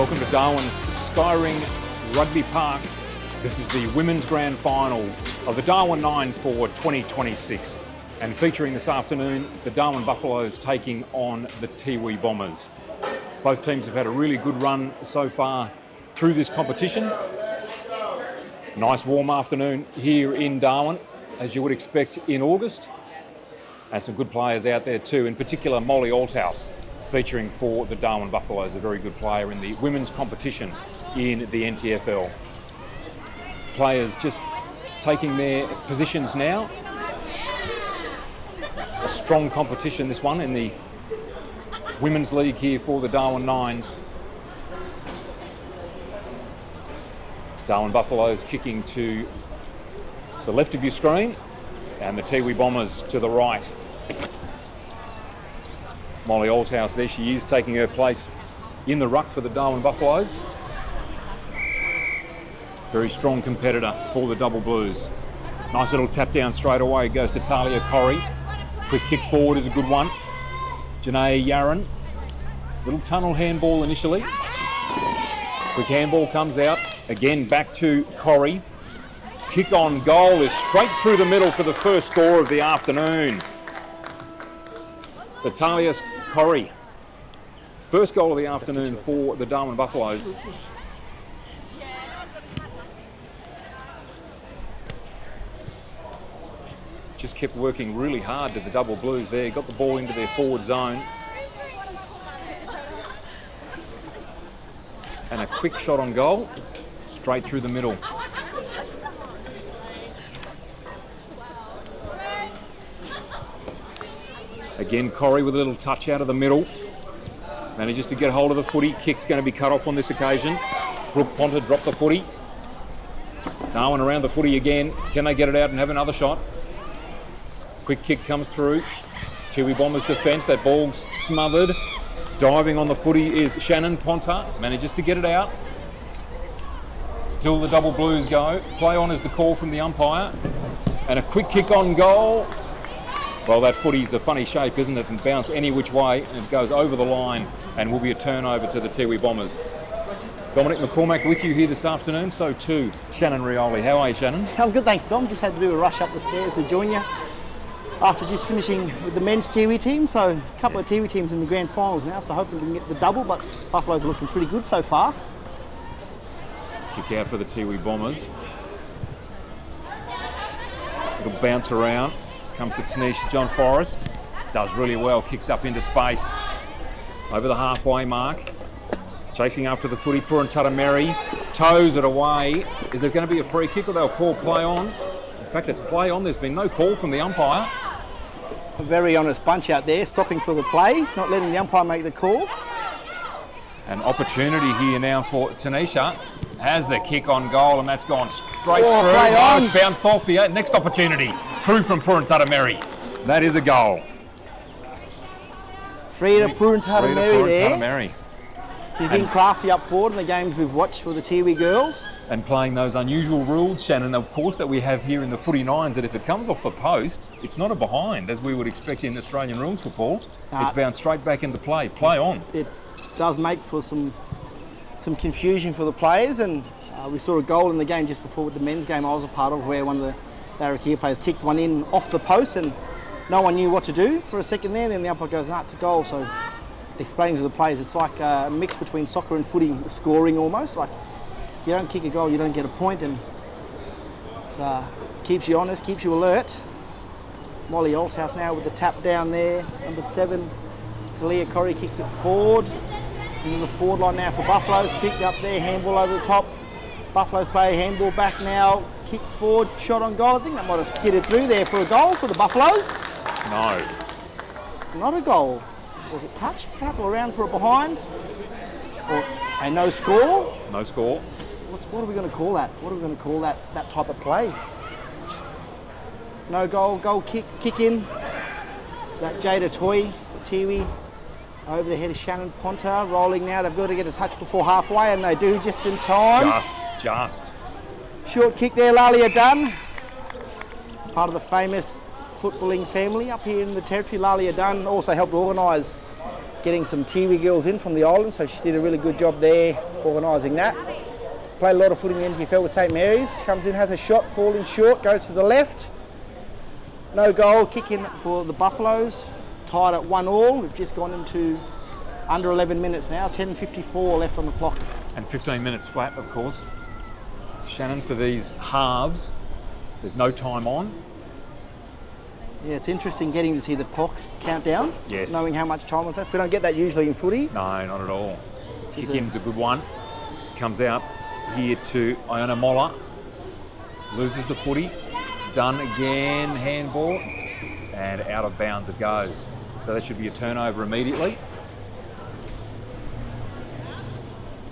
Welcome to Darwin's Skyring Rugby Park. This is the women's grand final of the Darwin Nines for 2026. And featuring this afternoon, the Darwin Buffaloes taking on the Tiwi Bombers. Both teams have had a really good run so far through this competition. Nice warm afternoon here in Darwin, as you would expect in August. And some good players out there too, in particular Molly Althouse, featuring for the Darwin Buffaloes, a very good player in the women's competition in the NTFL. Players just taking their positions now. A strong competition, this one, in the Women's League here for the Darwin Nines. Darwin Buffaloes kicking to the left of your screen, and the Tiwi Bombers to the right. Molly Althouse, there she is, taking her place in the ruck for the Darwin Buffaloes. Very strong competitor for the Double Blues. Nice little tap down straight away, goes to Talia Corrie. Quick kick forward is a good one. Janae Yaron. Little tunnel handball initially. Quick handball comes out. Again back to Corrie. Kick on goal is straight through the middle for the first score of the afternoon. So Talia Corrie, first goal of the afternoon for the Darwin Buffaloes. Just kept working really hard to the Double Blues there, got the ball into their forward zone. And a quick shot on goal, straight through the middle. Again, Corrie with a little touch out of the middle. Manages to get hold of the footy. Kick's going to be cut off on this occasion. Brooke Ponter dropped the footy. Darwin around the footy again. Can they get it out and have another shot? Quick kick comes through. Tiwi Bombers defence. That ball's smothered. Diving on the footy is Shannon Ponter. Manages to get it out. Still the Double Blues go. Play on is the call from the umpire. And a quick kick on goal. Well, that footy's a funny shape, isn't it? And bounce any which way, and it goes over the line and will be a turnover to the Tiwi Bombers. Dominic McCormack with you here this afternoon, so too Shannon Rioli. How are you, Shannon? I'm good, thanks, Dom. Just had to do a rush up the stairs to join you after just finishing with the men's Tiwi team. So a couple of Tiwi teams in the grand finals now, so hoping we can get the double, but Buffaloes are looking pretty good so far. Kick out for the Tiwi Bombers. Little bounce around. Comes to Tanisha John Forrest. Does really well, kicks up into space. Over the halfway mark. Chasing after the footy, Purantara Mary. Toes it away. Is it going to be a free kick or they'll call play on? In fact, it's play on. There's been no call from the umpire. A very honest bunch out there, stopping for the play, not letting the umpire make the call. An opportunity here now for Tanisha. Has the kick on goal, and that's gone straight through. Oh, it's bounced off the next opportunity. Through from Purantara Mary. That is a goal. Frida Purantara Mary there. Mary. She's been crafty up forward in the games we've watched for the Tiwi girls. And playing those unusual rules, Shannon, of course, that we have here in the footy nines, that if it comes off the post, it's not a behind, as we would expect in Australian rules football. It's bounced straight back into play. Play on. It does make for some confusion for the players, and we saw a goal in the game just before with the men's game I was a part of, where one of the Larrakia players kicked one in off the post and no one knew what to do for a second there, and then the umpire goes, nah, it's a goal. So explaining to the players, it's like a mix between soccer and footy scoring almost. Like, if you don't kick a goal, you don't get a point, and it keeps you honest, keeps you alert. Molly Althouse now with the tap down there, number 7. Talia Corrie kicks it forward. In the forward line now for Buffaloes, picked up there, handball over the top. Buffaloes play handball back now, kick forward, shot on goal. I think that might have skidded through there for a goal for the Buffaloes. No. Not a goal. Was it touched perhaps, or around for a behind? Or a no score? No score. What are we going to call that? What are we going to call that type of play? Just no goal, goal kick in. Is that Jada Toy for Tiwi? Over the head of Shannon Ponter, rolling now. They've got to get a touch before halfway, and they do just in time. Just. Short kick there, Lalia Dunn. Part of the famous footballing family up here in the territory. Lalia Dunn also helped organise getting some Tiwi girls in from the island, so she did a really good job there organising that. Played a lot of footy in the NTFL with St Mary's. Comes in, has a shot, falling short, goes to the left. No goal, kick in for the Buffaloes. Tied at 1-1. We've just gone into under 11 minutes now, 10:54 left on the clock. And 15 minutes flat, of course. Shannon, for these halves, there's no time on. Yeah, it's interesting getting to see the clock countdown, Yes. knowing how much time is left. We don't get that usually in footy. No, not at all. She's Kick-in's a good one. Comes out here to Iona Moller. Loses the footy. Done again, handball. And out of bounds it goes. So that should be a turnover immediately.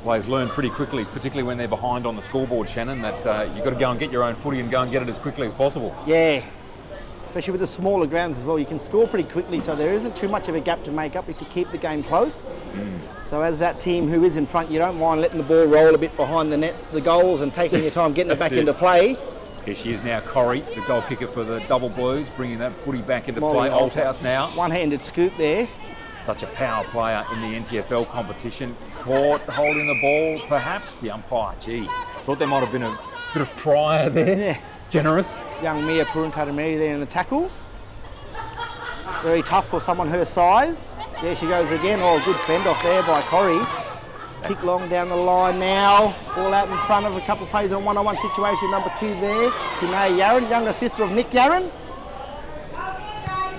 Players learn pretty quickly, particularly when they're behind on the scoreboard, Shannon, that you've got to go and get your own footy and go and get it as quickly as possible. Yeah, especially with the smaller grounds as well. You can score pretty quickly, so there isn't too much of a gap to make up if you keep the game close. So as that team who is in front, you don't mind letting the ball roll a bit behind the net, the goals, and taking your time getting it back into play. Here she is now, Corrie, the goal kicker for the Double Blues, bringing that footy back into Molly play. Oldhouse now. One-handed scoop there. Such a power player in the NTFL competition. Caught holding the ball, perhaps. The umpire, gee, thought there might have been a bit of prior there. Yeah. Generous. Young Mia Puruntarameri there in the tackle. Very tough for someone her size. There she goes again. Oh, good fend off there by Corrie. Kick long down the line now. Ball out in front of a couple of players in a one-on-one situation. Number 2 there, Janae Yarran, younger sister of Nick Yarran.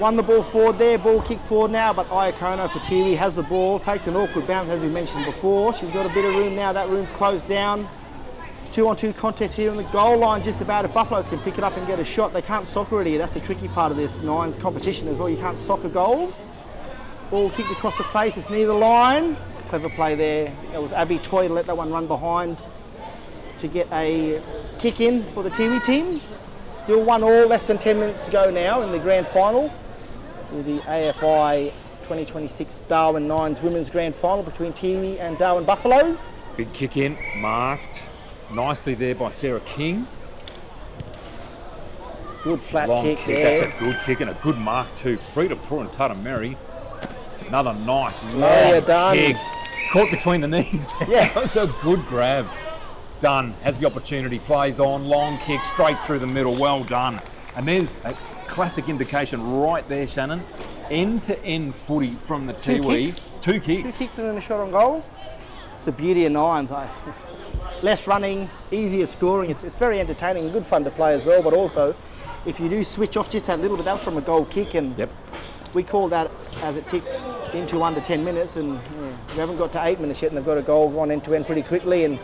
Won the ball forward there, ball kick forward now, but Iacono for Tiwi has the ball, takes an awkward bounce as we mentioned before. She's got a bit of room now, that room's closed down. 2-on-2 contest here on the goal line, just about. If Buffaloes can pick it up and get a shot, they can't soccer it here. That's the tricky part of this Nines competition as well. You can't soccer goals. Ball kicked across the face, it's near the line. Clever play there. It was Abby Toy to let that one run behind to get a kick in for the Tiwi team. Still 1-1, less than 10 minutes to go now in the grand final with the AFI 2026 Darwin Nines Women's Grand Final between Tiwi and Darwin Buffaloes. Big kick in, marked nicely there by Sarah King. Good flat Long kick there. That's a good kick and a good mark too. Frida Puruntarameri. Another nice Yeah, done. kick. Caught between the knees there. Yeah. That was a good grab. Done. Has the opportunity, plays on, long kick straight through the middle. Well done. And there's a classic indication right there, Shannon. End-to-end footy from the Tiwi. Two kicks. 2 kicks and then a shot on goal. It's the beauty of Nines. Less running, easier scoring. It's very entertaining and good fun to play as well. But also, if you do switch off just that little bit, that was from a goal kick, and Yep. we called that as it ticked into under 10 minutes, and we haven't got to 8 minutes yet, and they've got a goal gone end-to-end pretty quickly. And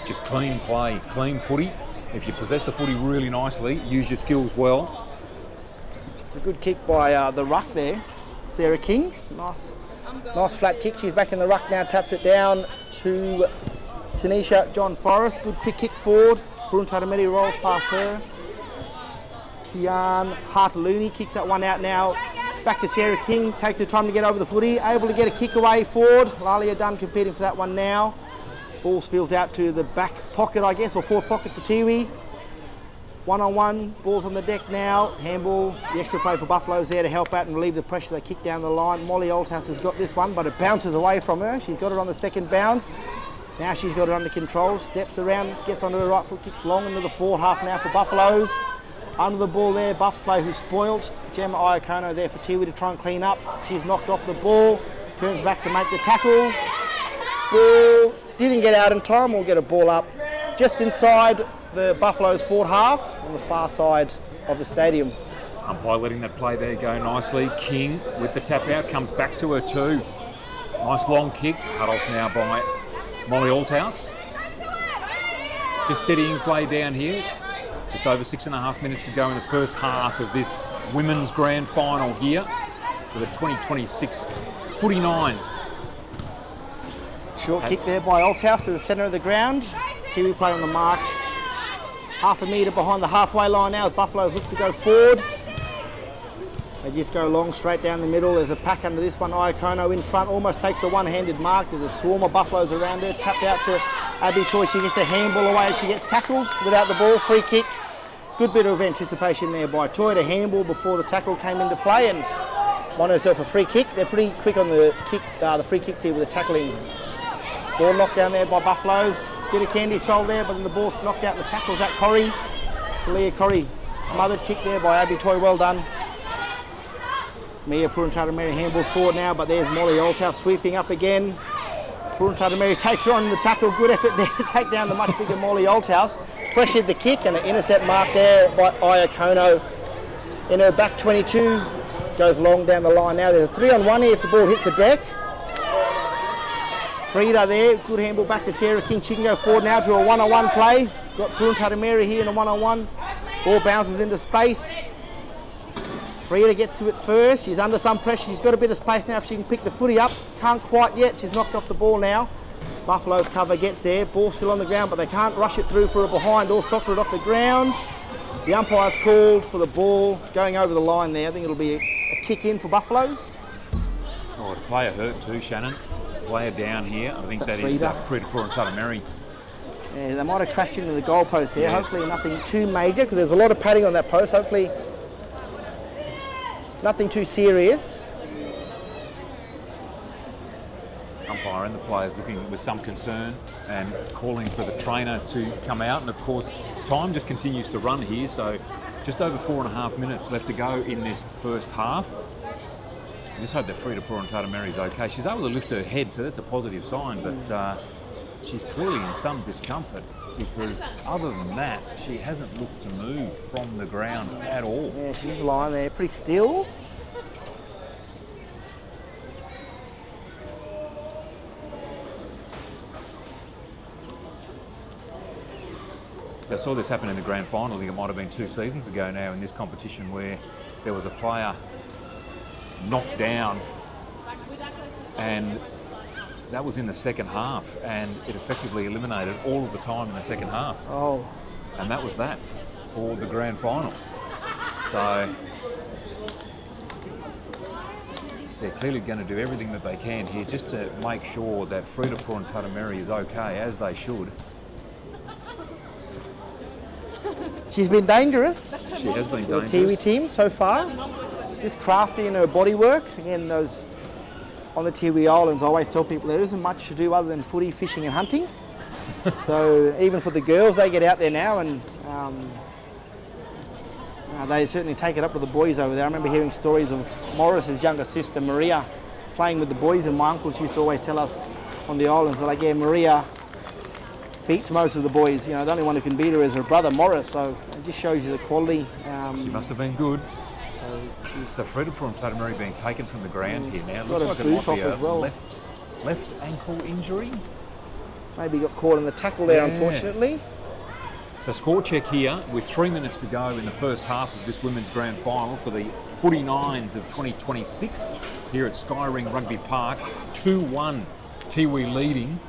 Just clean play, clean footy. If you possess the footy really nicely, use your skills well. it's a good kick by the ruck there, Sarah King. Nice flat kick. She's back in the ruck now, taps it down to Tanisha John Forrest. Good quick kick forward. Puruntarameri rolls past her. Kian Hartaluni kicks that one out now. Back to Sarah King, takes her time to get over the footy. Able to get a kick away forward. Lalia Dunn competing for that one now. Ball spills out to the back pocket, I guess, or forward pocket for Tiwi. 1-on-1, ball's on the deck now. Handball, the extra play for Buffaloes there to help out and relieve the pressure. They kick down the line. Molly Oldhouse has got this one, but it bounces away from her. She's got it on the second bounce. Now she's got it under control. Steps around, gets onto her right foot, kicks long into the forward half now for Buffaloes. Under the ball there, Buffs play who's spoiled. Gemma Iacono there for Tiwi to try and clean up. She's knocked off the ball, turns back to make the tackle. Ball didn't get out in time. We'll get a ball up just inside the Buffaloes forward half on the far side of the stadium. Umpire letting that play there go nicely. King with the tap out, comes back to her too. Nice long kick, cut off now by Molly Althouse. Just steadying play down here. Just over 6.5 minutes to go in the first half of this women's grand final here for the 2026 Footy Nines. Short kick there by Althouse to the centre of the ground. Tiwi play on the mark. Half a metre behind the halfway line now as Buffaloes look to go forward. They just go long straight down the middle. There's a pack under this one. Iacono in front, almost takes a one-handed mark. There's a swarm of Buffaloes around her. Tapped out to Abby Toy. She gets a handball away as she gets tackled without the ball. Free kick. Good bit of anticipation there by Toy to handball before the tackle came into play, and won herself a free kick. They're pretty quick on the kick, the free kicks here with the tackling. Ball knocked down there by Buffaloes. Bit of candy sold there, but then the ball's knocked out in the tackles. That Corrie, Talia Corrie, smothered kick there by Abby Toy. Well done. Mia Puruntatameri handballs forward now, but there's Molly Oldhouse sweeping up again. Puruntatameri takes her on in the tackle. Good effort there to take down the much bigger Molly Oldhouse. Pressured the kick and an intercept mark there by Aya Kono in her back 22. Goes long down the line now. There's a 3-on-1 here if the ball hits the deck. Frida there, good handball back to Sarah King. She can go forward now to a 1-on-1 play. Got Puruntatameri here in a 1-on-1. Ball bounces into space. Frida gets to it first. She's under some pressure. She's got a bit of space now if she can pick the footy up. Can't quite yet. She's knocked off the ball now. Buffalo's cover gets there. Ball still on the ground, but they can't rush it through for a behind or soccer it off the ground. The umpire's called for the ball going over the line there. I think it'll be a kick in for Buffaloes. Oh, the player hurt too, Shannon. Player down here. I think that is Frida Puruntatameri. Yeah, they might have crashed into the goalpost here. Yes. Hopefully nothing too major because there's a lot of padding on that post. Hopefully nothing too serious. Umpire and the players looking with some concern and calling for the trainer to come out. And of course, time just continues to run here. So just over 4.5 minutes left to go in this first half. I just hope that Frida Puruntatameri is okay. She's able to lift her head, so that's a positive sign. But she's clearly in some discomfort because other than that, she hasn't looked to move from the ground at all. Yeah, she's lying there pretty still. I saw this happen in the grand final. I think it might have been 2 seasons ago now in this competition where there was a player knocked down and that was in the second half and it effectively eliminated all of the time in the second half. Oh. And that was that for the grand final. So they're clearly going to do everything that they can here just to make sure that Frida Puruntatameri is okay, as they should. She's been dangerous. She has been The dangerous. Tiwi team so far. Just crafty in her body work. Again, those on the Tiwi Islands, I always tell people there isn't much to do other than footy, fishing and hunting. So even for the girls, they get out there now and they certainly take it up with the boys over there. I remember hearing stories of Morris's younger sister, Maria, playing with the boys, and my uncles used to always tell us on the islands, they're like, yeah, Maria beats most of the boys. You know, the only one who can beat her is her brother, Morris. So it just shows you the quality. She must have been good. So Frida Puruntatameri being taken from the ground here now. She's Looks got like a it might boot off be a as well. left ankle injury. Maybe got caught in the tackle there, Yeah. unfortunately. So score check here with 3 minutes to go in the first half of this women's grand final for the 49s of 2026 here at Skyring Rugby Park. 2-1, Tiwi leading.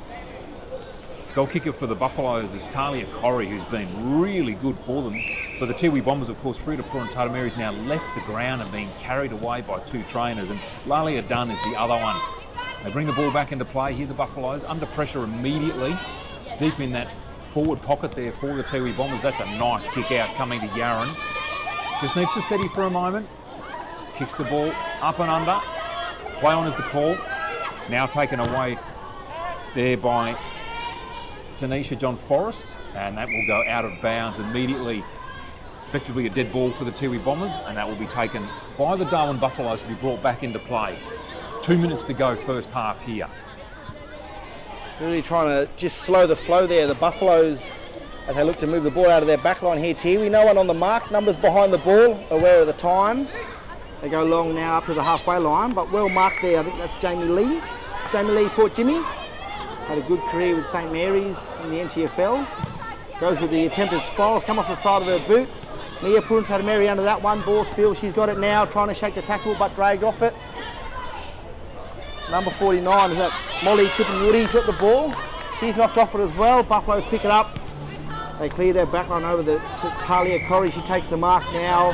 Goal kicker for the Buffaloes is Talia Corrie, who's been really good for them. For the Tiwi Bombers, of course, Frida Puruntatameri's now left the ground and being carried away by 2 trainers, and Lalia Dunn is the other one. They bring the ball back into play here, the Buffaloes, under pressure immediately, deep in that forward pocket there for the Tiwi Bombers. That's a nice kick out coming to Yaron. Just needs to steady for a moment. Kicks the ball up and under. Play on is the call. Now taken away there by Tanisha John Forrest, and that will go out of bounds immediately. Effectively a dead ball for the Tiwi Bombers, and that will be taken by the Darwin Buffaloes to be brought back into play. 2 minutes to go first half here. Really trying to just slow the flow there. The Buffaloes, as they look to move the ball out of their back line here, Tiwi. No one on the mark, numbers behind the ball, aware of the time. They go long now up to the halfway line, but well marked there. I think that's Jamie Lee. Jamie Lee, Port Jimmy. Had a good career with St Mary's in the NTFL. Goes with the attempted spirals, come off the side of her boot. Mia Puruntatameri under that one, ball spill. She's got it now, trying to shake the tackle, but dragged off it. Number 49 is that Molly Trippin-Woody's got the ball. She's knocked off it as well. Buffaloes pick it up. They clear their backline over to Talia Corrie. She takes the mark now,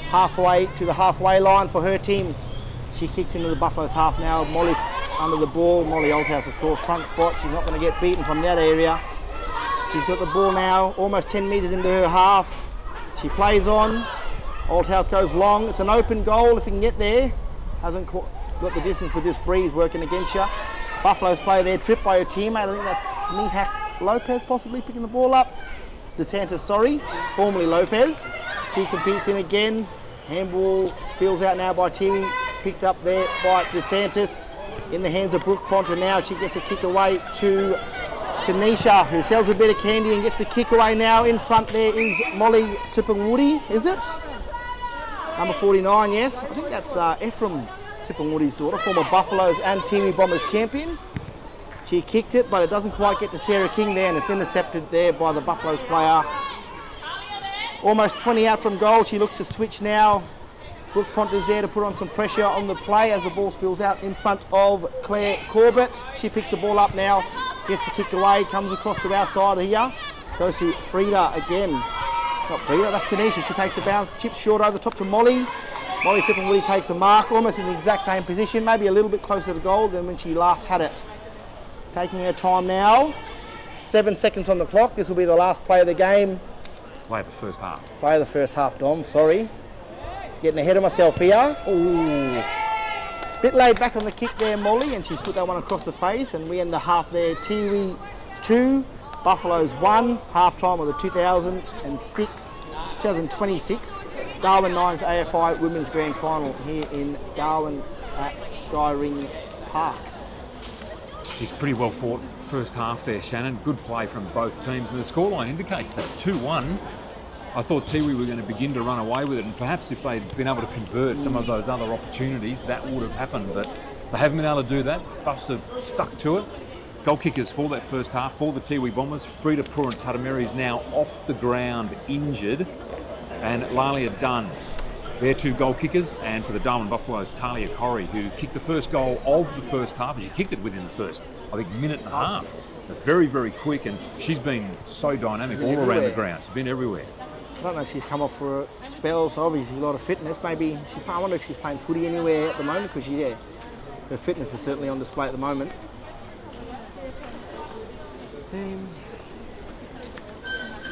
halfway to the halfway line for her team. She kicks into the Buffaloes half now. Molly under the ball. Molly Oldhouse, of course, front spot. She's not going to get beaten from that area. She's got the ball now, almost 10 metres into her half. She plays on. Oldhouse goes long. It's an open goal if he can get there. hasn't got the distance with this breeze working against you. Buffalo's player there, tripped by her teammate. I think that's Mihak Lopez possibly picking the ball up. DeSantis, formerly Lopez. She competes in again. Handball spills out now by Tiwi, picked up there by DeSantis. In the hands of Brooke Ponta now. She gets a kick away to Tanisha, who sells a bit of candy and gets a kick away now. In front there is Molly Tipungwuti, is it? Number 49, yes. I think that's Ephraim Tipungwuti's daughter, former Buffaloes and Tiwi Bombers champion. She kicked it, but it doesn't quite get to Sarah King there, and it's intercepted there by the Buffaloes player. Almost 20 out from goal. She looks to switch now. Brooke Ponta's there to put on some pressure on the play as the ball spills out in front of Claire Corbett. She picks the ball up now, gets the kick away, comes across to our side here. Goes to Frida again. Not Frida, that's Tanisha. She takes the bounce, chips short over the top to Molly. Molly Tipungwuti takes a mark, almost in the exact same position, maybe a little bit closer to goal than when she last had it. Taking her time now. 7 seconds on the clock. This will be the last play of the game. Play of the first half. Play of the first half, Dom, sorry. Getting ahead of myself here. Ooh. Bit laid back on the kick there, Molly, and she's put that one across the face, and we end the half there. Tiwi 2, Buffaloes 1, half-time of the 2026 Darwin Nines AFI Women's Grand Final here in Darwin at Skyring Park. She's pretty well fought first half there, Shannon. Good play from both teams, and the scoreline indicates that 2-1. I thought Tiwi were going to begin to run away with it, and perhaps if they'd been able to convert some of those other opportunities, that would have happened. But they haven't been able to do that. Buffs have stuck to it. Goal kickers for that first half for the Tiwi Bombers. Frida Puran-Tatameri is now off the ground, injured, and Lalia Dunn. They're 2 goal kickers, and for the Darwin Buffaloes, Talia Corrie, who kicked the first goal of the first half, and she kicked it within the first, I think, minute and a half. Very, very quick, and she's been so dynamic all around the ground. She's been everywhere. I don't know if she's come off for a spell, so obviously a lot of fitness. Maybe I wonder if she's playing footy anywhere at the moment, because her fitness is certainly on display at the moment.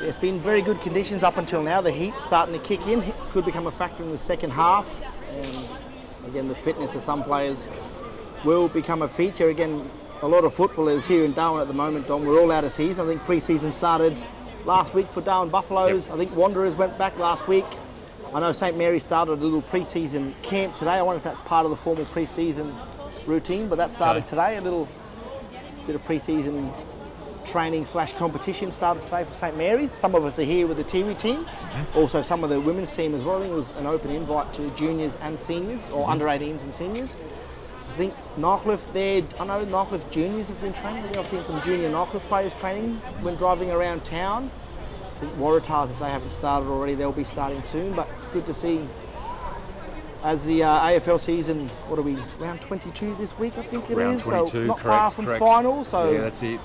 It's been very good conditions up until now. The heat's starting to kick in. It could become a factor in the second half. And again, the fitness of some players will become a feature. Again, a lot of footballers here in Darwin at the moment, Dom, we're all out of season. I think pre-season started last week for Darwin Buffaloes. Yep. I think Wanderers went back last week. I know St Mary's started a little pre-season camp today. I wonder if that's part of the formal pre-season routine, but that started today. A little bit of pre-season training / competition started today for St Mary's. Some of us are here with the Tiwi team. Also some of the women's team as well. I think it was an open invite to juniors and seniors, or under 18s and seniors. I think Northcliffe there, I know Northcliffe juniors have been training. I think I've seen some junior Northcliffe players training when driving around town. I think Waratahs, if they haven't started already, they'll be starting soon, but it's good to see as the AFL season, what are we, round 22 this week, I think it round is. 22, so not correct, far from finals. So yeah, that's it.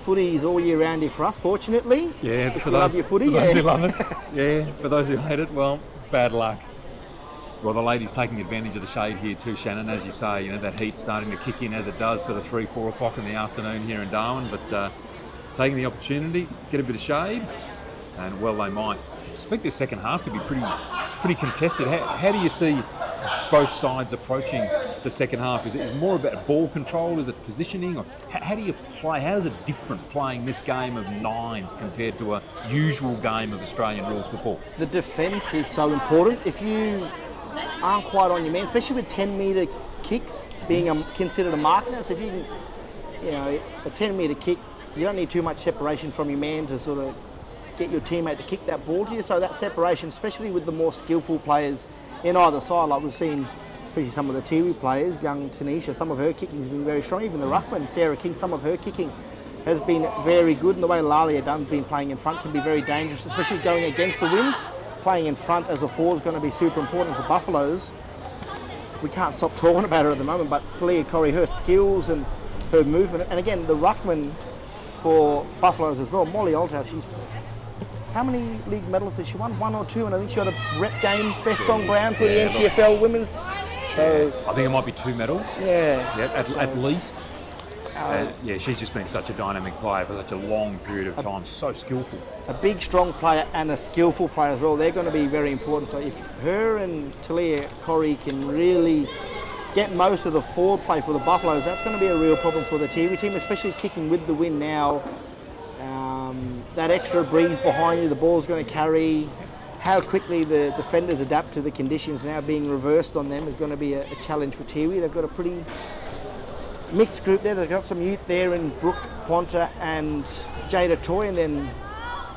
Footy is all year round here for us, fortunately. Yeah, if for you those, love your footy, for those who love it. Yeah, for those who hate it, well, bad luck. Well, the ladies taking advantage of the shade here too, Shannon. As you say, that heat starting to kick in as it does, sort of 3-4 o'clock in the afternoon here in Darwin. But taking the opportunity, get a bit of shade, and well, they might. I expect this second half to be pretty contested. How do you see both sides approaching the second half? Is it more about ball control? Is it positioning? Or how do you play? How is it different playing this game of nines compared to a usual game of Australian rules football? The defence is so important. If you aren't quite on your man, especially with 10-metre kicks being considered a mark now, so if you can, a 10-metre kick, you don't need too much separation from your man to sort of get your teammate to kick that ball to you. So that separation, especially with the more skillful players in either side, like we've seen, especially some of the Tiwi players, young Tanisha, some of her kicking has been very strong. Even the ruckman, Sarah King, some of her kicking has been very good. And the way Lalia Dunn's been playing in front can be very dangerous, especially going against the wind. Playing in front as a forward is going to be super important for Buffaloes. We can't stop talking about her at the moment, but Talia Corrie, her skills and her movement, and again, the ruckman for Buffaloes as well, Molly Althouse, she's... How many league medals has she won? 1 or 2, and I think she got a rep game best on ground for the NTFL women's. So I think it might be 2 medals. At least. She's just been such a dynamic player for such a long period of time. So skillful. A big, strong player and a skillful player as well. They're going to be very important. So if her and Talia Corrie can really get most of the forward play for the Buffaloes, that's going to be a real problem for the Tiwi team, especially kicking with the wind now. That extra breeze behind you, the ball's going to carry. How quickly the defenders adapt to the conditions now being reversed on them is going to be a challenge for Tiwi. They've got a pretty mixed group there. They've got some youth there in Brooke Ponta and Jada Toy, and then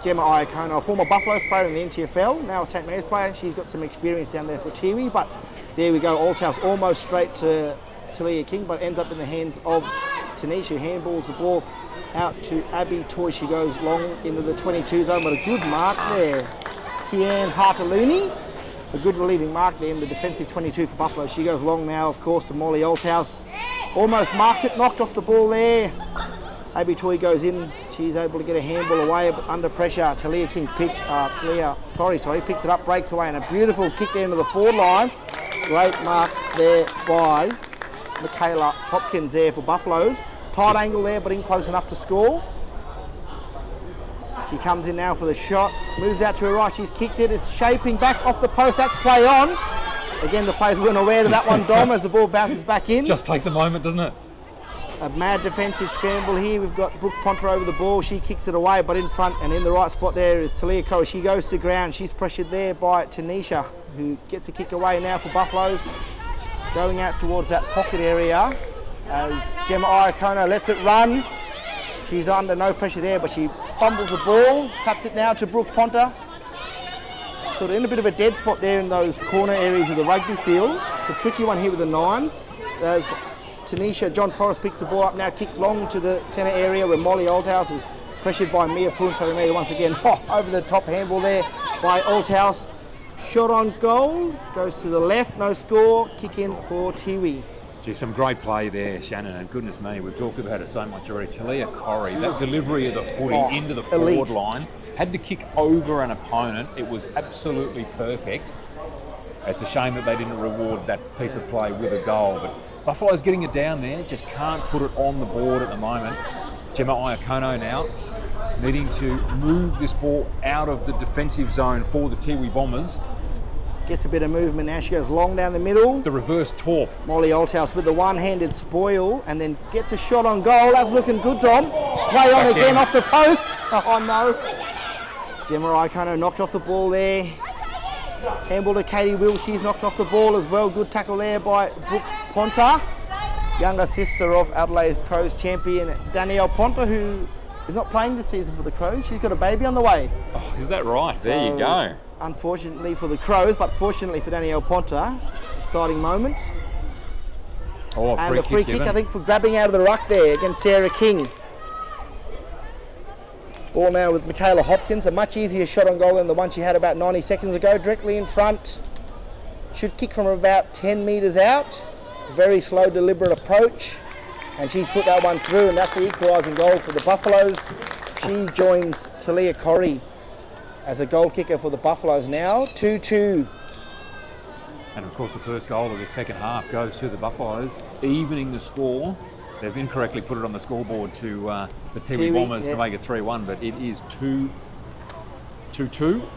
Gemma Iacona, a former Buffaloes player in the NTFL, now a St Mary's player. She's got some experience down there for Tiwi, but there we go. Althouse almost straight to Talia King, but ends up in the hands of Tanisha, who handballs the ball out to Abby Toy. She goes long into the 22 zone, but a good mark there. Kian Hartaluni, a good relieving mark there in the defensive 22 for Buffalo. She goes long now, of course, to Molly Althouse. Almost marks it, knocked off the ball there. Abby Toy goes in. She's able to get a handball away, but under pressure. Talia Corey picks it up, breaks away, and a beautiful kick there into the forward line. Great mark there by Michaela Hopkins there for Buffaloes. Tight angle there, but in close enough to score. She comes in now for the shot, moves out to her right, she's kicked it, it's shaping back off the post, that's play on. Again, the players weren't aware of that one, Dom, as the ball bounces back in. Just takes a moment, doesn't it? A mad defensive scramble here. We've got Brooke Ponta over the ball, she kicks it away, but in front and in the right spot there is Talia Corey. She goes to ground, she's pressured there by Tanisha, who gets a kick away now for Buffaloes. Going out towards that pocket area as Gemma Iacona lets it run. She's under no pressure there, but she fumbles the ball, taps it now to Brooke Ponta. Sort of in a bit of a dead spot there in those corner areas of the rugby fields. It's a tricky one here with the nines. As Tanisha, John Forrest picks the ball up now, kicks long to the centre area where Molly Althouse is pressured by Mia Puntaramea once again. Over the top handball there by Althouse. Shot on goal, goes to the left, no score, kick in for Tiwi. Gee, some great play there, Shannon, and goodness me, we've talked about it so much already. Talia Corey, that delivery of the footy into the forward elite line, had to kick over an opponent. It was absolutely perfect. It's a shame that they didn't reward that piece of play with a goal, but Buffalo's getting it down there, just can't put it on the board at the moment. Gemma Iacona now needing to move this ball out of the defensive zone for the Tiwi Bombers. Gets a bit of movement now, she goes long down the middle. The reverse torp. Molly Althouse with the one-handed spoil and then gets a shot on goal. That's looking good, Tom. Play on again off the post. Oh no. Gemma Iacona knocked off the ball there. Handball to Katie Will, she's knocked off the ball as well. Good tackle there by Brooke Ponta. Younger sister of Adelaide Crows champion Danielle Ponta, who is not playing this season for the Crows. She's got a baby on the way. Oh, is that right? There you go. Unfortunately for the Crows, but fortunately for Danielle Ponta, exciting moment. Oh, and a free kick, I think, for grabbing out of the ruck there against Sarah King. Ball now with Michaela Hopkins, a much easier shot on goal than the one she had about 90 seconds ago, directly in front. Should kick from about 10 metres out. Very slow, deliberate approach. And she's put that one through, and that's the equalising goal for the Buffaloes. She joins Talia Corey as a goal kicker for the Buffaloes now, 2-2. And of course the first goal of the second half goes to the Buffaloes, evening the score. They've incorrectly put it on the scoreboard to the Tiwi Bombers to make it 3-1, but it is 2-2.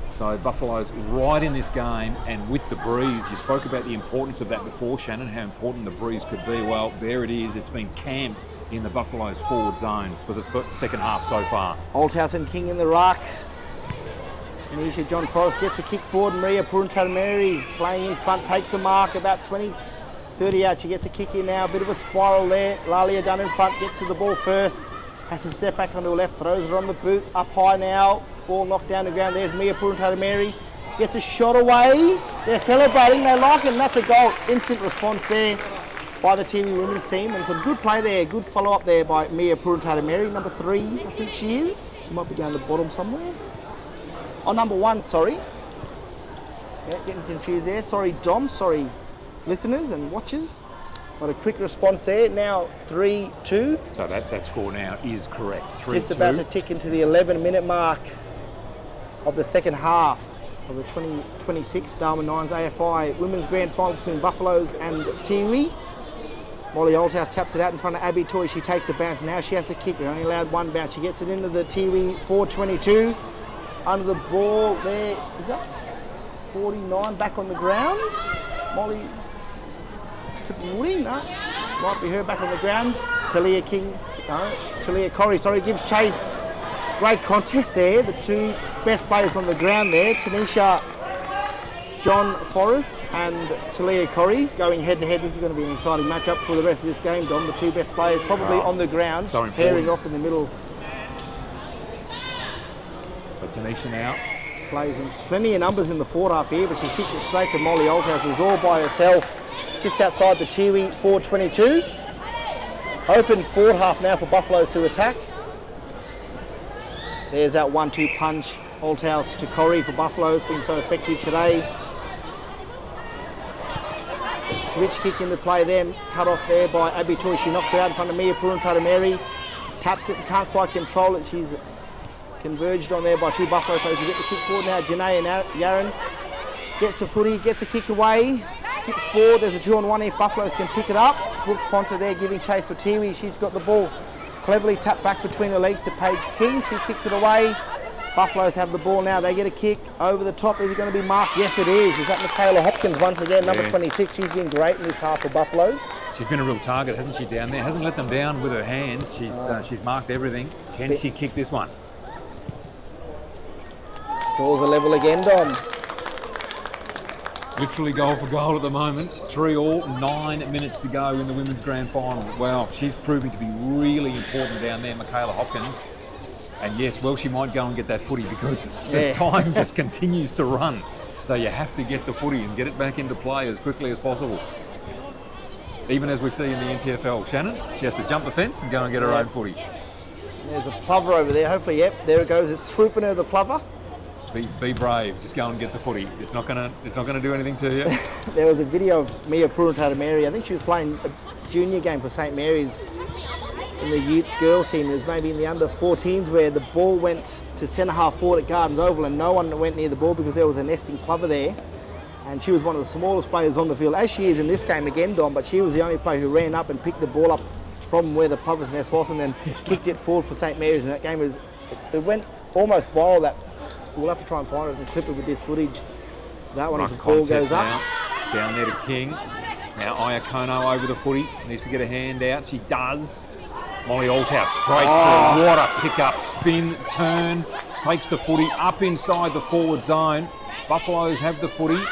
So Buffaloes right in this game, and with the breeze. You spoke about the importance of that before, Shannon, how important the breeze could be. Well, there it is. It's been camped in the Buffaloes forward zone for the second half so far. Althouse and King in the ruck. Tanisha John Forrest gets a kick forward. Maria Puntarameri playing in front, takes a mark about 20-30 out. She gets a kick in now, a bit of a spiral there. Lalia Dunn in front, gets to the ball first. Has to step back onto her left, throws it on the boot, up high now. Ball knocked down the ground. There's Mia Puntarameri. Gets a shot away. They're celebrating, they like it, and that's a goal. Instant response there by the Tiwi women's team, and some good play there. Good follow-up there by Mia Puntarameri, number 3, I think she is. She might be down the bottom somewhere. Oh, number 1, sorry. Yeah, getting confused there. Sorry, Dom. Sorry, listeners and watchers. But a quick response there. Now 3-2. So that score now is correct. 3-2. Just about to tick into the 11-minute mark of the second half of the 2026 Darwin Nines AFI Women's Grand Final between Buffaloes and Tiwi. Molly Althouse taps it out in front of Abby Toy. She takes a bounce. Now she has to kick it. Only allowed one bounce. She gets it into the Tiwi 422. Under the ball there. Is that 49 back on the ground? Molly tipping Woody, no. Might be her back on the ground. Talia Corrie, gives chase. Great contest there. The two best players on the ground there. Tanisha John Forrest and Talia Corrie going head to head. This is going to be an exciting matchup for the rest of this game, Dom. The two best players probably on the ground, pairing off in the middle. So Tanisha now plays in plenty of numbers in the forward half here, but she's kicked it straight to Molly Oldhouse, who's all by herself just outside the Tiwi 422. Open forward half now for Buffaloes to attack. There's that 1-2 punch. Oldhouse to Corrie for Buffaloes, been so effective today. Switch kick into play there, cut off there by Abby Toy. She knocks it out in front of Mia Puruntada Mary. Taps it and can't quite control it. She's converged on there by two Buffalo players to get the kick forward now. Janae and Yaron gets a footy, gets a kick away, skips forward. There's a 2-on-1 if Buffaloes can pick it up. Brooke Ponta there giving chase for Tiwi. She's got the ball cleverly tapped back between her legs to Paige King. She kicks it away. Buffaloes have the ball now. They get a kick over the top. Is it going to be marked? Yes, it is. Is that Michaela Hopkins once again, number 26? She's been great in this half for Buffaloes. She's been a real target, hasn't she, down there? Hasn't let them down with her hands. She's marked everything. Can she kick this one? Scores a level again, Dom. Literally goal for goal at the moment. 3-all, 9 minutes to go in the women's grand final. Wow, she's proving to be really important down there, Michaela Hopkins. And yes, well, she might go and get that footy because the time just continues to run. So you have to get the footy and get it back into play as quickly as possible. Even as we see in the NTFL. Shannon, she has to jump the fence and go and get her own footy. There's a plover over there. Hopefully, there it goes. It's swooping her, the plover. Be brave. Just go and get the footy. It's not gonna do anything to you. There was a video of Mia Puruntada Mary. I think she was playing a junior game for St Mary's in the youth girls team. It was maybe in the under 14s where the ball went to centre half forward at Gardens Oval and no one went near the ball because there was a nesting plover there. And she was one of the smallest players on the field, as she is in this game again, Dom, but she was the only player who ran up and picked the ball up from where the plover's nest was and then kicked it forward for St Mary's. And that game it went almost viral. That we'll have to try and find it and clip it with this footage. That one, as the ball goes up. Now, down there to King. Now Iacono over the footy. Needs to get a hand out. She does. Molly Oldhouse straight through. What a pick-up. Spin, turn. Takes the footy up inside the forward zone. Buffaloes have the footy.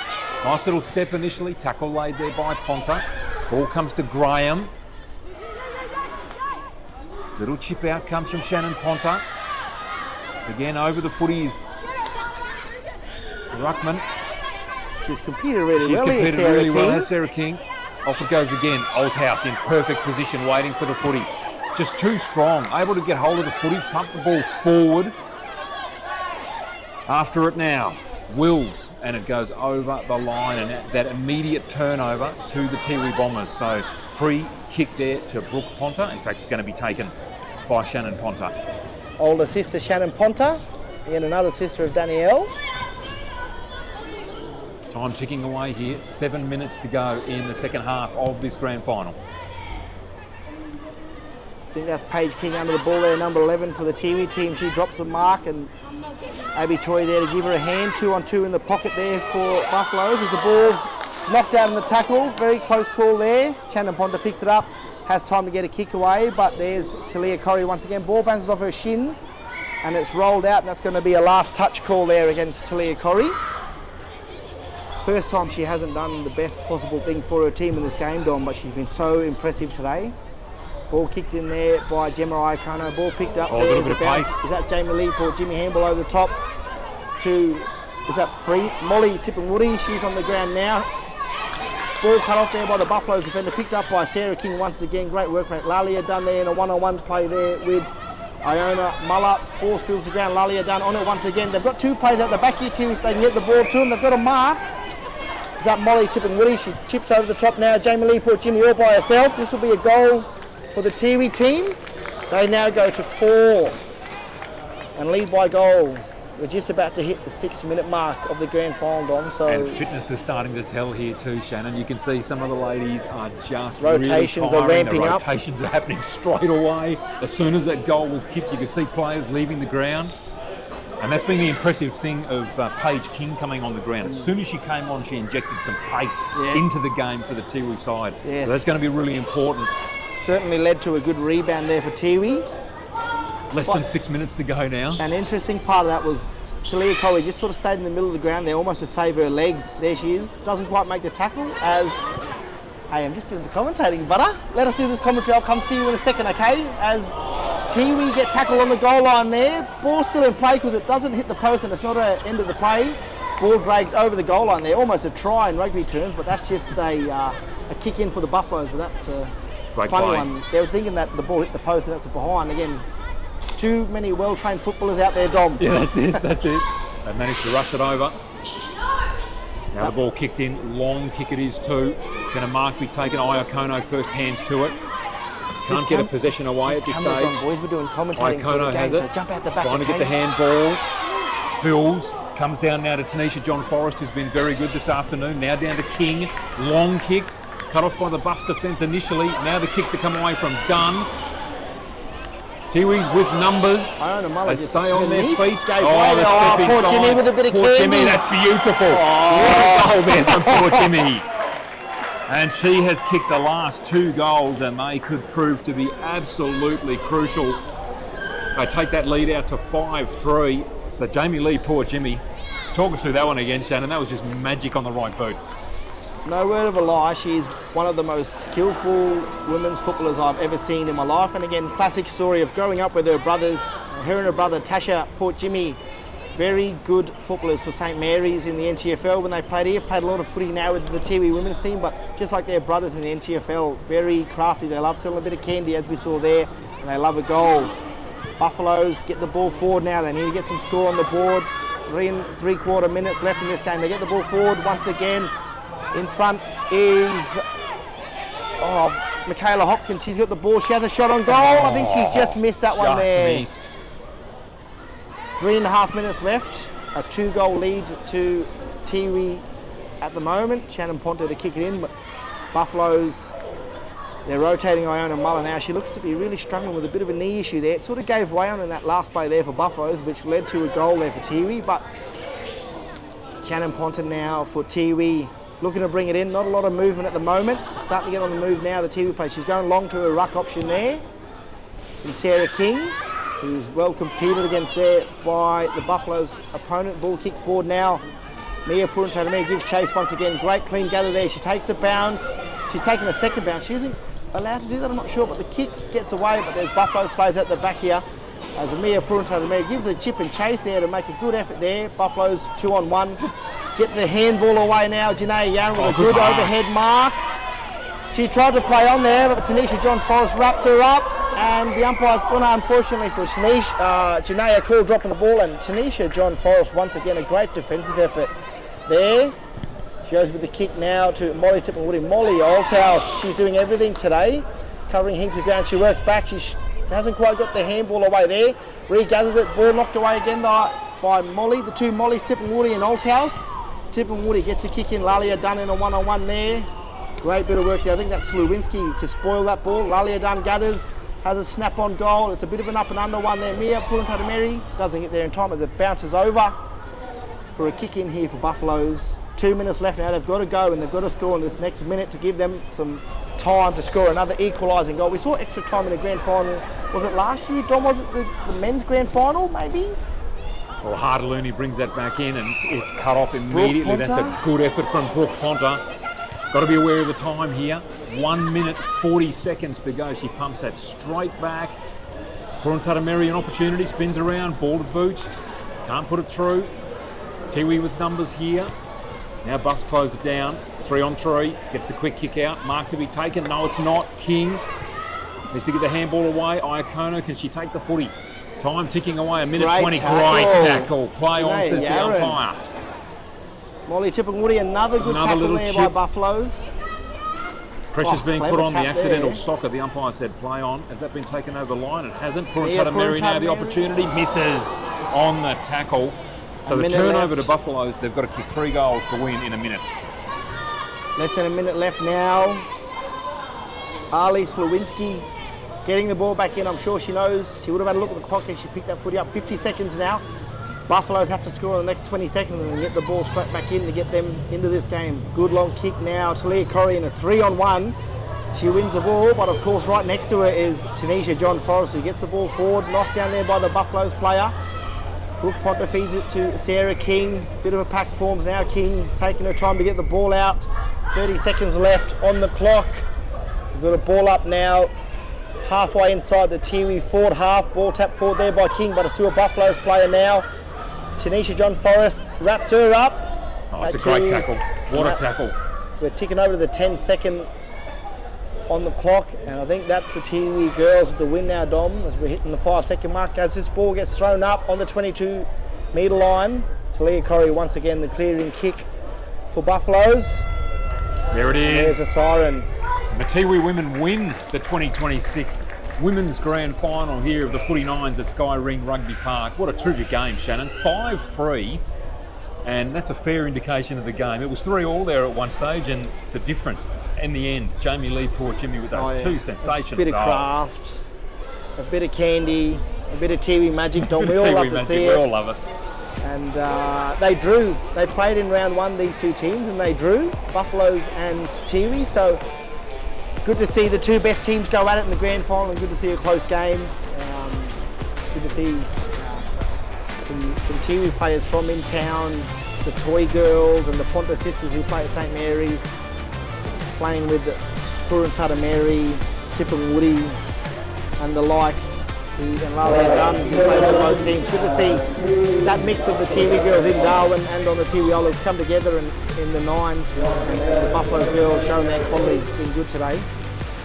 Nice little step initially. Tackle laid there by Ponta. Ball comes to Graham. Little chip out comes from Shannon Ponta. Again over the footy is Ruckman. She's competed really well. She's competed really well, has Sarah King. Off it goes again. Oldhouse in perfect position, waiting for the footy. Just too strong. Able to get hold of the footy, pump the ball forward. After it now, Wills, and it goes over the line, and that immediate turnover to the Tiwi Bombers. So free kick there to Brooke Ponta. In fact, it's going to be taken by Shannon Ponta. Older sister Shannon Ponta, and another sister of Danielle. Time ticking away here. 7 minutes to go in the second half of this grand final. I think that's Paige King under the ball there, number 11 for the Tiwi team. She drops the mark and Abby Toy there to give her a hand. 2-on-2 in the pocket there for Buffaloes as the ball's knocked out in the tackle. Very close call there. Shannon Ponta picks it up, has time to get a kick away, but there's Talia Corrie once again. Ball bounces off her shins and it's rolled out, and that's going to be a last touch call there against Talia Corrie. First time she hasn't done the best possible thing for her team in this game, Dom, but she's been so impressive today. Ball kicked in there by Gemma Iacono. Ball picked up there. A little bit of pace. Is that Jamie Lee or Jimmy Handball over the top to, is that free? Molly Tipping Woody, she's on the ground now. Ball cut off there by the Buffaloes defender, picked up by Sarah King once again. Great work rate. Lalia done there in a one-on-one play there with Iona Muller. Ball spills the ground. Lalia done on it once again. They've got two players out the back here too if they can get the ball to them. They've got a mark. Is that Molly Tipping Woody? She chips over the top now. Jamie Lee put Jimmy all by herself. This will be a goal for the Tiwi team. They now go to 4 and lead by goal. We're just about to hit the 6-minute mark of the grand final, Dom. So and fitness is starting to tell here too, Shannon. You can see some of the ladies are just rotations really are ramping up. Rotations are happening straight away. As soon as that goal was kicked, you could see players leaving the ground. And that's been the impressive thing of Paige King coming on the ground. As soon as she came on, she injected some pace into the game for the Tiwi side. Yes. So that's going to be really important. Certainly led to a good rebound there for Tiwi. Less than 6 minutes to go now. Uh, An interesting part of that was Talia Coley just sort of stayed in the middle of the ground there, almost to save her legs. There she is. Doesn't quite make the tackle as... Hey, I'm just doing the commentating, butter. Let us do this commentary. I'll come see you in a second, okay? As Tiwi get tackled on the goal line there. Ball still in play because it doesn't hit the post and it's not an end of the play. Ball dragged over the goal line there. Almost a try in rugby terms, but that's just a kick in for the Buffaloes. But that's a Great funny play. one. They were thinking that the ball hit the post and that's a behind. Again, too many well-trained footballers out there, Dom. Yeah, that's it. They managed to rush it over. Now the ball kicked in. Long kick it is too. Can a mark be taken? Iakono first hands to it. Can't get a possession away at this stage. Cameras on, boys. We're doing commentating for the Iakono game, has so it. jump out the back. Trying to get the handball. Spills. Comes down now to Tanisha John Forrest, who's been very good this afternoon. Now down to King. Long kick. Cut off by the Buffs defence initially. Now the kick to come away from Dunn. Tiwi's with numbers. They stay on their feet. The step inside. Poor Jimmy with a bit of Poor candy. Jimmy, that's beautiful. What a goal there from poor Jimmy. And she has kicked the last 2 goals and they could prove to be absolutely crucial. They take that lead out to 5-3. So Jamie Lee, poor Jimmy. Talk us through that one again, Shannon. That was just magic on the right boot. No word of a lie, she's one of the most skillful women's footballers I've ever seen in my life. And again, classic story of growing up with her brothers, her and her brother Tasha, Port Jimmy, very good footballers for St Mary's in the NTFL when they played here. Played a lot of footy now with the Tiwi women's team, but just like their brothers in the NTFL, very crafty. They love selling a bit of candy, as we saw there, and they love a goal. Buffaloes get the ball forward now. They need to get some score on the board. 3 3/4 minutes left in this game. They get the ball forward once again. In front is Michaela Hopkins. She's got the ball. She has a shot on goal. I think she's just missed that one there. Missed. 3.5 minutes left. A 2-goal lead to Tiwi at the moment. Shannon Ponte to kick it in, but Buffaloes, they're rotating Iona Muller now. She looks to be really struggling with a bit of a knee issue there. It sort of gave way on in that last play there for Buffaloes, which led to a goal there for Tiwi. But Shannon Ponte now for Tiwi, looking to bring it in. Not a lot of movement at the moment. Starting to get on the move now, the Tiwi player. She's going long to her ruck option there. And Sarah King, who's well competed against there by the Buffaloes' opponent. Ball kick forward now. Mia Purantatamere gives chase once again. Great clean gather there. She takes a bounce. She's taking a second bounce. She isn't allowed to do that, I'm not sure, but the kick gets away. But there's Buffaloes players at the back here. As Mia Purantatamere gives a chip and chase there to make a good effort there. Buffaloes 2-on-1. Get the handball away now. Janae Yaron with a good overhead mark. She tried to play on there, but Tanisha John Forrest wraps her up. And the umpire's gone, unfortunately, for Janae, a call dropping the ball. And Tanisha John Forrest, once again, a great defensive effort there. She goes with the kick now to Molly Tippenwoody. Molly Oldhouse, she's doing everything today, covering heaps of ground. She works back. She hasn't quite got the handball away there. Regathers it. Ball knocked away again by Molly. The two Mollys, Tippenwoody and Oldhouse. Tippenwoody gets a kick in. Lalia Dunn in a 1-on-1 there. Great bit of work there. I think that's Slewinski to spoil that ball. Lalia Dunn gathers, has a snap-on goal. It's a bit of an up and under one there. Mia Purantatamere doesn't get there in time as it bounces over for a kick in here for Buffaloes. 2 minutes left now. They've got to go and they've got to score in this next minute to give them some time to score another equalising goal. We saw extra time in the grand final. Was it last year, Dom? Was it the men's grand final, maybe? Well, Hardalooney brings that back in and it's cut off immediately. That's a good effort from Brooke Ponta. Got to be aware of the time here. 1 minute, 40 seconds to go. She pumps that straight back. Purantatamere an opportunity, spins around, ball to boot. Can't put it through. Tiwi with numbers here. Now Buffs close it down. 3-on-3. Gets the quick kick out. Mark to be taken. No, it's not. King needs to get the handball away. Iakono, can she take the footy? Time ticking away. 1 minute 20. Great tackle. Play on, says the umpire. Molly Tippenwoody, another good tackle there by Buffaloes. Pressure's being put on the accidental soccer. The umpire said play on. Has that been taken over the line? It hasn't. Purantatamere now the opportunity. Misses on the tackle. So the turnover to Buffaloes, they've got to kick 3 goals to win in a minute. Less than a minute left now. Ali Slewinski getting the ball back in. I'm sure she knows. She would have had a look at the clock as she picked that footy up. 50 seconds now. Buffaloes have to score in the next 20 seconds and then get the ball straight back in to get them into this game. Good long kick now. Talia Corrie in a 3-on-1. She wins the ball, but of course right next to her is Tanisha John Forrest, who gets the ball forward, knocked down there by the Buffaloes player. Brooke Ponter feeds it to Sarah King. Bit of a pack forms now. King taking her time to get the ball out. 30 seconds left on the clock. We've got a ball up now. Halfway inside the Tiwi forward half. Ball tapped forward there by King, but it's to a Buffaloes player now. Tanisha John Forrest wraps her up. Oh, it's a great tackle. What a tackle. We're ticking over to the 10-second on the clock, and I think that's the Tiwi girls with the win now, Dom, as we're hitting the 5-second mark. As this ball gets thrown up on the 22-metre line, Talia Corrie once again the clearing kick for Buffaloes. There it is. There's a siren. The Tiwi women win the 2026 Women's Grand Final here of the Footy Nines at Skyring Rugby Park. What a terrific game, Shannon. 5-3, and that's a fair indication of the game. It was 3-3 there at one stage, and the difference in the end, Jamie Lee Port-Jimmy with those two sensational goals. A bit of craft, a bit of candy, a bit of Tiwi magic, Dom. We all love to see it. We all love it. And they drew. They played in round one, these two teams, and they drew, Buffaloes and Tiwi. So good to see the two best teams go at it in the grand final, and good to see a close game. Good to see some Tiwi players from in town, the Toy Girls and the Ponta sisters who play at St Mary's, playing with Kurantata Mary, Chip and Woody, and the likes. And Lala Dunn, who plays for both teams. Good to see that mix of the Tiwi girls in Darwin and on the Tiwi Olives come together in the nines, and the Buffalo girls showing their quality. It's been good today.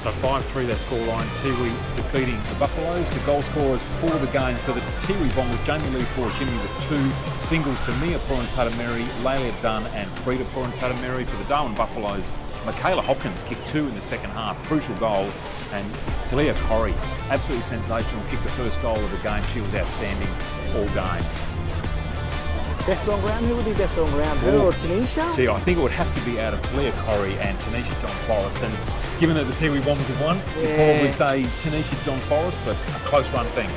So 5-3 that scoreline, Tiwi defeating the Buffaloes. The goal scorers for the game for the Tiwi Bombers, Jamie Lee Port-Jimmy with 2 singles to Mia Purantata-Mary, Leila Dunn and Frida Purantata-Mary. For the Darwin Buffaloes, Michaela Hopkins kicked 2 in the second half, crucial goals, and Talia Corrie, absolutely sensational, kicked the first goal of the game. She was outstanding all game. Best on ground? Who would be best on ground? Her or Tanisha? Gee, I think it would have to be out of Talia Corrie and Tanisha John Forrest. And given that the Tiwi Bombers have won, you'd probably say Tanisha John Forrest, but a close run thing.